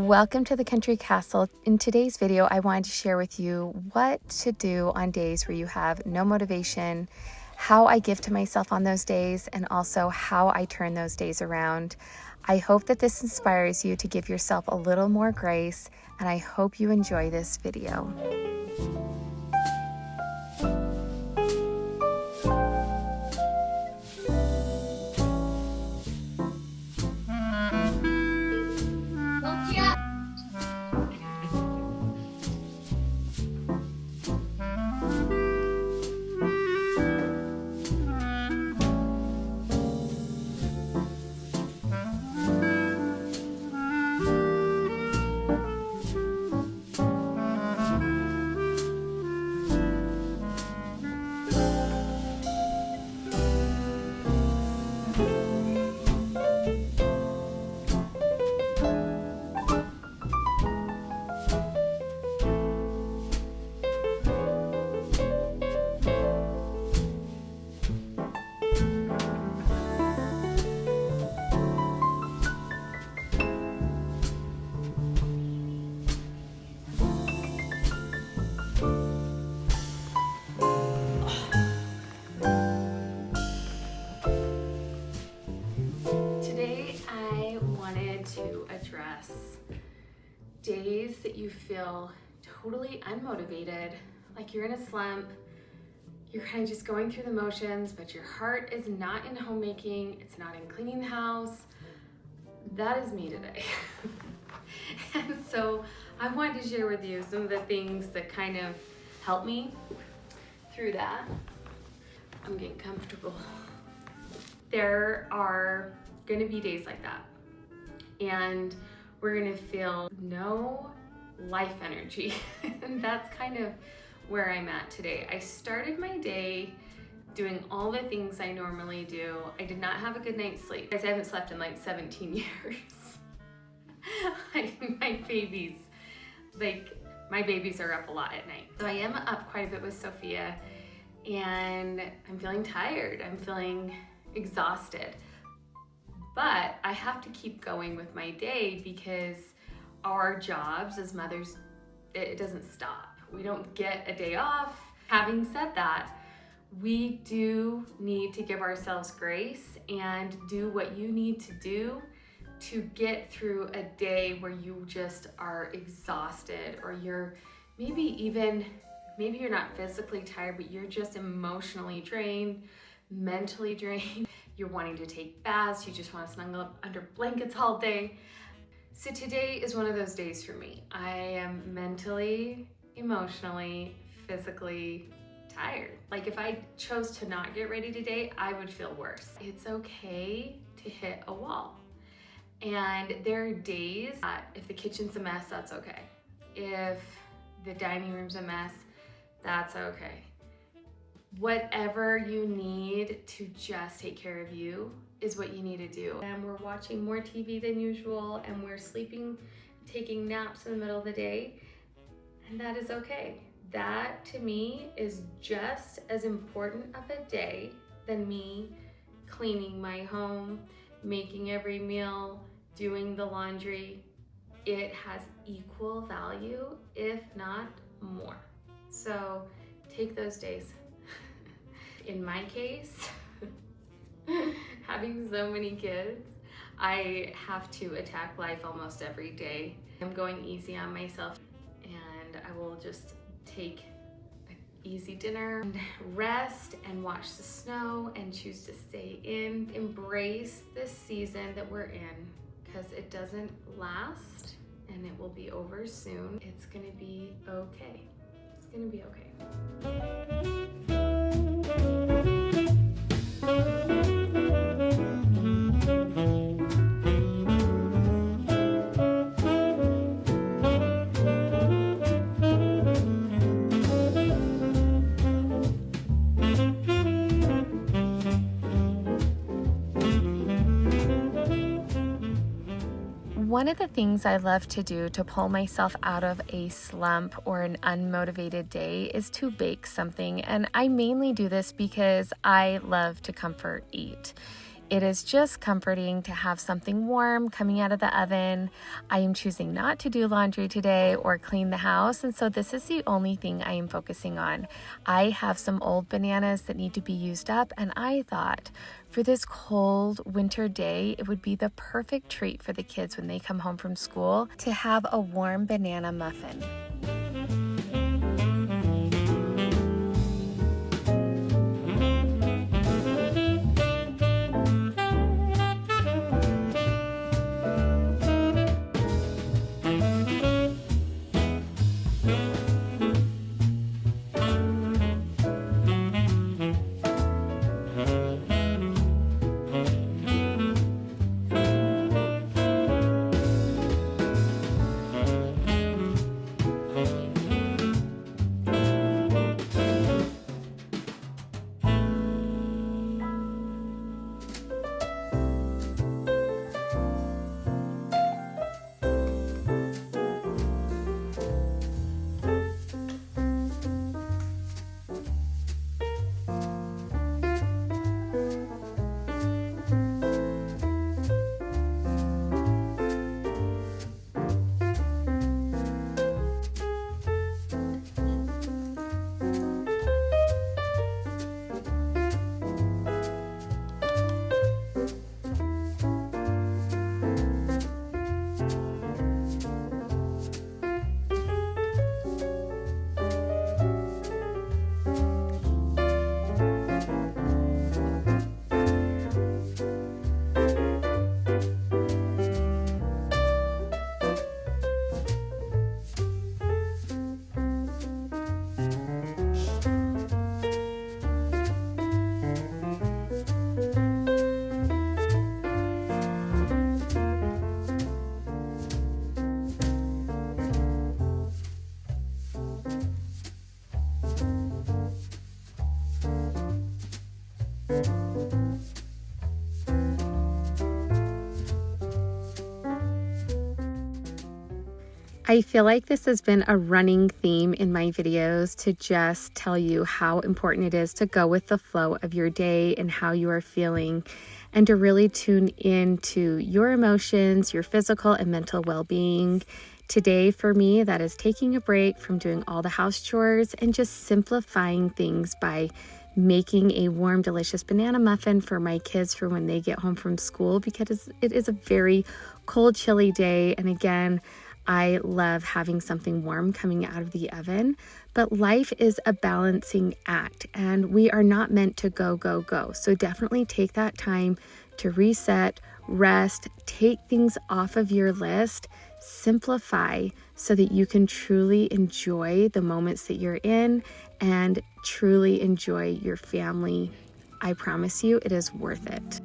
Welcome to the Country Castle. In today's video, I wanted to share with you what to do on days where you have no motivation, how I give to myself on those days, and also how I turn those days around. I hope that this inspires you to give yourself a little more grace, and I hope you enjoy this video. Days that you feel totally unmotivated, like you're in a slump, you're kind of just going through the motions, but your heart is not in homemaking, it's not in cleaning the house. That is me today. And so I wanted to share with you some of the things that kind of help me through that. I'm getting comfortable. There are going to be days like that, and we're gonna feel no life energy. And that's kind of where I'm at today. I started my day doing all the things I normally do. I did not have a good night's sleep. Guys, I haven't slept in like 17 years. My babies are up a lot at night. So I am up quite a bit with Sophia, and I'm feeling tired. I'm feeling exhausted. But I have to keep going with my day because our jobs as mothers, it doesn't stop. We don't get a day off. Having said that, we do need to give ourselves grace and do what you need to do to get through a day where you just are exhausted, or maybe you're not physically tired, but you're just emotionally drained, mentally drained. You're wanting to take baths, you just want to snuggle up under blankets all day. So today is one of those days for me. I am mentally, emotionally, physically tired. Like if I chose to not get ready today, I would feel worse. It's okay to hit a wall. And there are days that if the kitchen's a mess, that's okay. If the dining room's a mess, that's okay. Whatever you need to just take care of you is what you need to do. And we're watching more TV than usual, and we're sleeping, taking naps in the middle of the day, and that is okay. That to me is just as important of a day than me cleaning my home, making every meal, doing the laundry. It has equal value, if not more. So take those days. In my case, having so many kids, I have to attack life almost every day. I'm going easy on myself, and I will just take an easy dinner and rest and watch the snow and choose to stay in. Embrace this season that we're in, because it doesn't last and it will be over soon. It's gonna be okay. It's gonna be okay. One of the things I love to do to pull myself out of a slump or an unmotivated day is to bake something. And I mainly do this because I love to comfort eat. It is just comforting to have something warm coming out of the oven. I am choosing not to do laundry today or clean the house, and so this is the only thing I am focusing on. I have some old bananas that need to be used up, and I thought for this cold winter day, it would be the perfect treat for the kids when they come home from school to have a warm banana muffin. I feel like this has been a running theme in my videos to just tell you how important it is to go with the flow of your day and how you are feeling, and to really tune into your emotions, your physical and mental well-being. Today for me, that is taking a break from doing all the house chores and just simplifying things by making a warm, delicious banana muffin for my kids for when they get home from school, because it is a very cold, chilly day. And again, I love having something warm coming out of the oven, but life is a balancing act and we are not meant to go, go, go. So definitely take that time to reset, rest, take things off of your list, simplify so that you can truly enjoy the moments that you're in and truly enjoy your family. I promise you, it is worth it.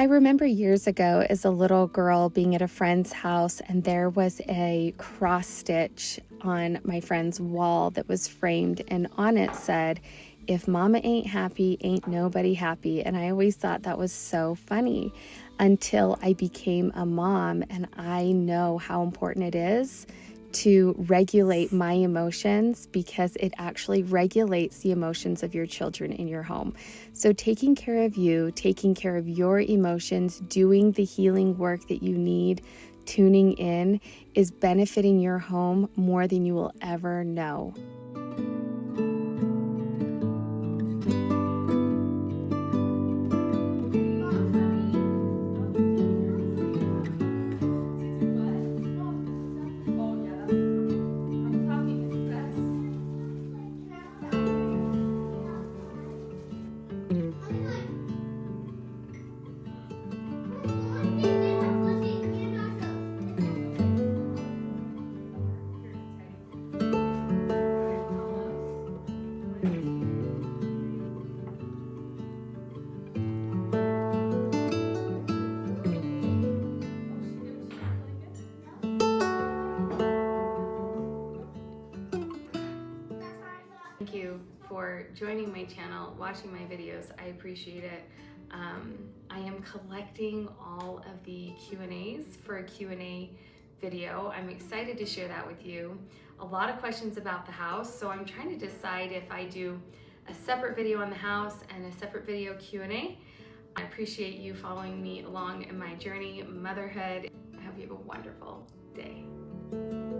remember years ago as a little girl being at a friend's house, and there was a cross stitch on my friend's wall that was framed, and on it said, "If mama ain't happy, ain't nobody happy." And I always thought that was so funny until I became a mom, and I know how important it is to regulate my emotions, because it actually regulates the emotions of your children in your home. So taking care of you, taking care of your emotions, doing the healing work that you need, tuning in, is benefiting your home more than you will ever know. Thank you for joining my channel, watching my videos. I appreciate it. I am collecting all of the Q&As for a Q&A video. I'm excited to share that with you. A lot of questions about the house, so I'm trying to decide if I do a separate video on the house and a separate video Q&A. I appreciate you following me along in my journey, motherhood. I hope you have a wonderful day.